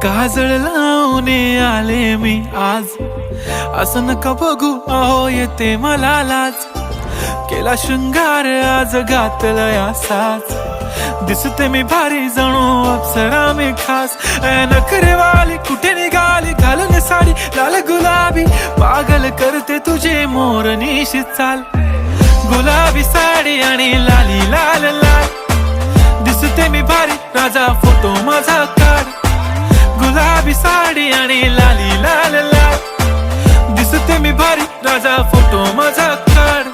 काजळ लावून आले मी आज, असं नका बघू अहो येते मला लाज. केला शृंगार आज घातला साज, दिसते मी भारी जणू अप्सरा मी खास. नखरेवाली कुठे निघाली घालून साडी लाल गुलाबी, पागल करते तुझे मोरनीशी चाल. गुलाबी साडी आणि लाली लाल लाल, दिसते मी भारी राजा फोटो माझा काढ. गुलाबी साडी आणि लाली लाल लाल, दिसते मी भारी राजा फोटो माझा काढ.